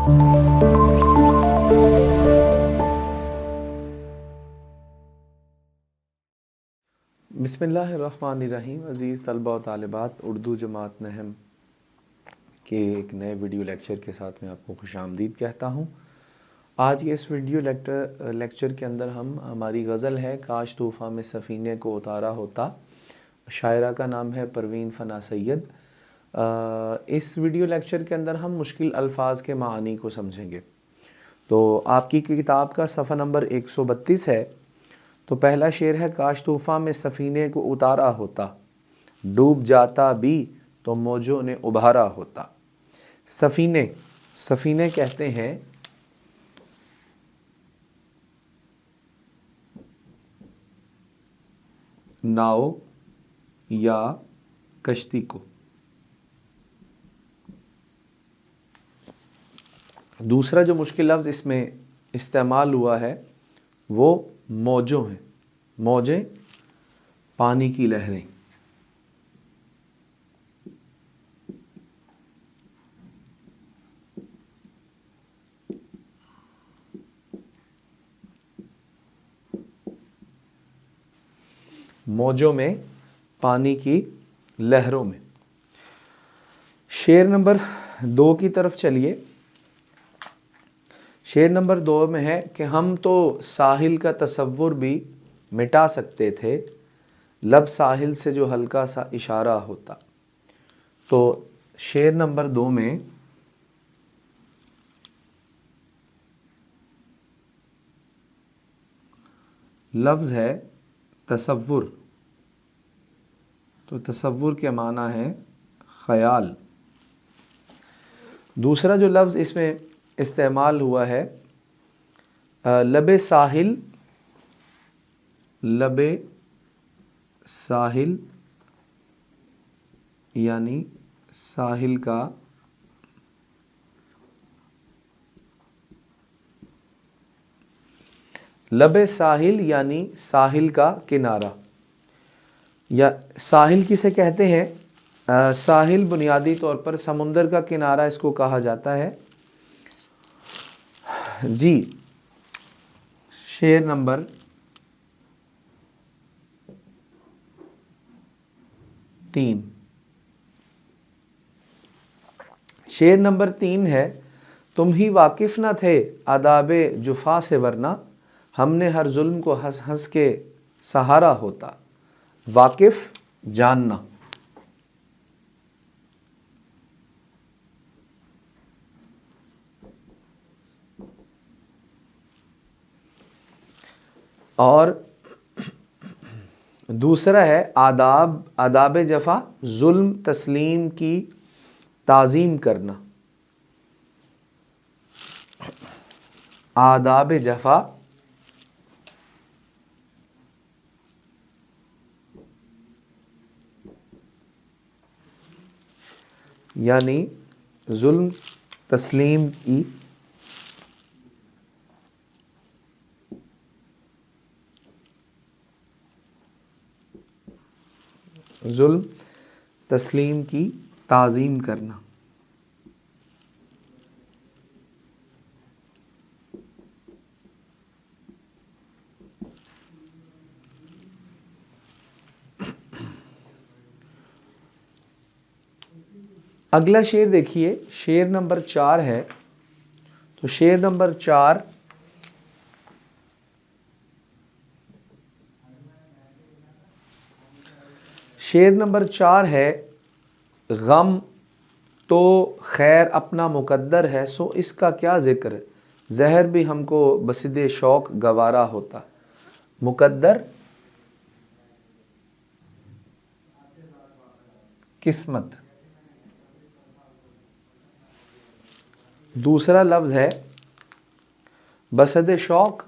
بسم اللہ الرحمن الرحیم. عزیز طلبہ و طالبات، اردو جماعت نہم کے ایک نئے ویڈیو لیکچر کے ساتھ میں آپ کو خوش آمدید کہتا ہوں. آج کے اس ویڈیو لیکچر کے اندر ہماری غزل ہے کاش طوفان میں سفینے کو اتارا ہوتا. شاعرہ کا نام ہے پروین فنا سید. اس ویڈیو لیکچر کے اندر ہم مشکل الفاظ کے معانی کو سمجھیں گے. تو آپ کی کتاب کا صفحہ نمبر 132 ہے. تو پہلا شعر ہے کاش طوفان میں سفینے کو اتارا ہوتا، ڈوب جاتا بھی تو موجوں نے ابھارا ہوتا. سفینے کہتے ہیں ناؤ یا کشتی کو. دوسرا جو مشکل لفظ اس میں استعمال ہوا ہے وہ موجوں ہیں. موجیں پانی کی لہریں. موجوں میں، پانی کی لہروں میں. شعر نمبر 2 کی طرف چلیے. شعر نمبر 2 میں ہے کہ ہم تو ساحل کا تصور بھی مٹا سکتے تھے، لب ساحل سے جو ہلکا سا اشارہ ہوتا. تو شعر نمبر 2 میں لفظ ہے تصور. تو تصور کے معنی ہے خیال. دوسرا جو لفظ اس میں استعمال ہوا ہے لب ساحل. لب ساحل یعنی ساحل کا لب ساحل یعنی ساحل کا کنارہ. یا ساحل کسے کہتے ہیں؟ ساحل بنیادی طور پر سمندر کا کنارہ اس کو کہا جاتا ہے. جی شعر نمبر 3. شعر نمبر 3 ہے تم ہی واقف نہ تھے آداب جفا سے، ورنہ ہم نے ہر ظلم کو ہنس ہنس کے سہارا ہوتا. واقف جاننا. اور دوسرا ہے آداب جفا، ظلم تسلیم کی تعظیم کرنا. آداب جفا یعنی ظلم تسلیم کی تعظیم کرنا. اگلا شعر دیکھیے. شعر نمبر 4 ہے. تو شعر نمبر 4 ہے غم تو خیر اپنا مقدر ہے، سو اس کا کیا ذکر، زہر بھی ہم کو بصد شوق گوارا ہوتا. مقدر قسمت. دوسرا لفظ ہے بصد شوق.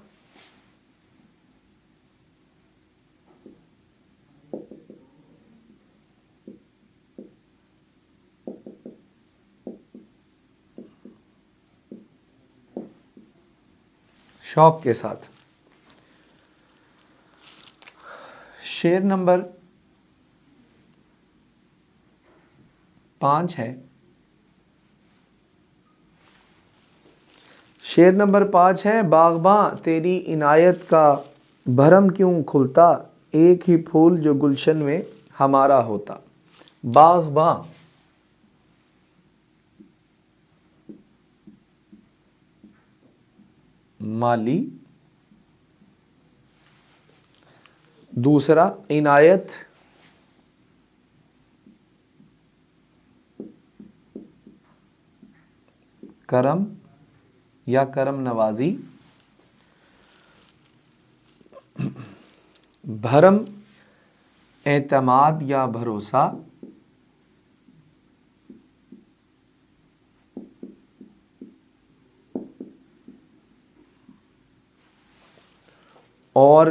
شوق کے ساتھ. شعر نمبر 5 ہے شعر نمبر 5 ہے، باغباں تیری عنایت کا بھرم کیوں کھلتا، ایک ہی پھول جو گلشن میں ہمارا ہوتا۔ باغباں، مالی، دوسرا عنایت، کرم یا کرم نوازی، بھرم اعتماد یا بھروسہ، اور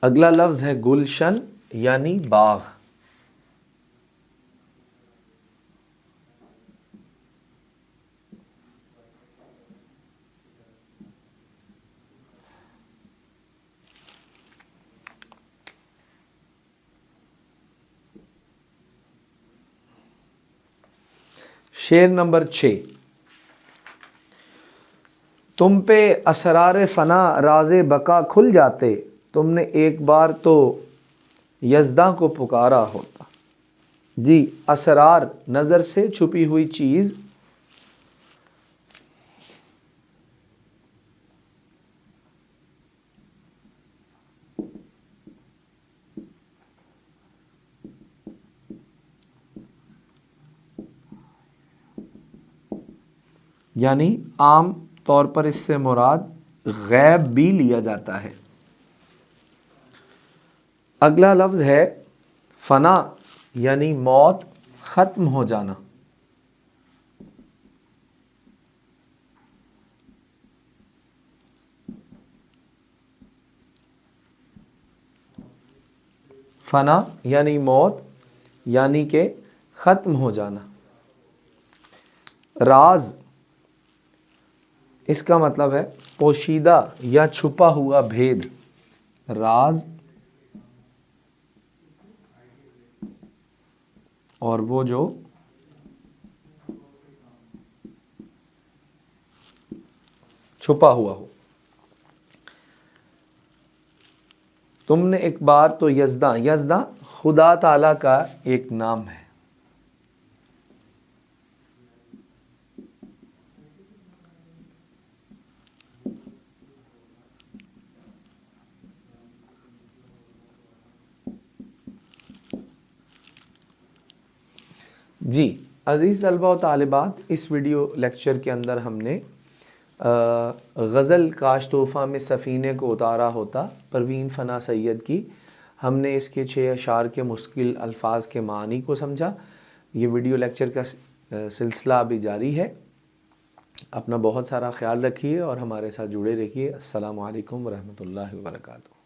اگلا لفظ ہے گلشن یعنی باغ۔ شعر نمبر 6، تم پہ اسرار فنا راز بقا کھل جاتے، تم نے ایک بار تو یزداں کو پکارا ہوتا۔ جی، اسرار نظر سے چھپی ہوئی چیز، یعنی عام طور پر اس سے مراد غیب بھی لیا جاتا ہے۔ اگلا لفظ ہے فنا یعنی موت، ختم ہو جانا۔ فنا یعنی موت، یعنی کہ ختم ہو جانا۔ راز، اس کا مطلب ہے پوشیدہ یا چھپا ہوا بھید۔ راز، اور وہ جو چھپا ہوا ہو۔ تم نے ایک بار تو یزداں، یزداں خدا تعالی کا ایک نام ہے۔ جی عزیز طلبہ و طالبات، اس ویڈیو لیکچر کے اندر ہم نے غزل کاش طوفاں میں سفینے کو اتارا ہوتا پروین فنا سید کی، ہم نے اس کے 6 اشعار کے مشکل الفاظ کے معنی کو سمجھا۔ یہ ویڈیو لیکچر کا سلسلہ ابھی جاری ہے۔ اپنا بہت سارا خیال رکھیے اور ہمارے ساتھ جڑے رہیے۔ السلام علیکم ورحمۃ اللہ وبرکاتہ۔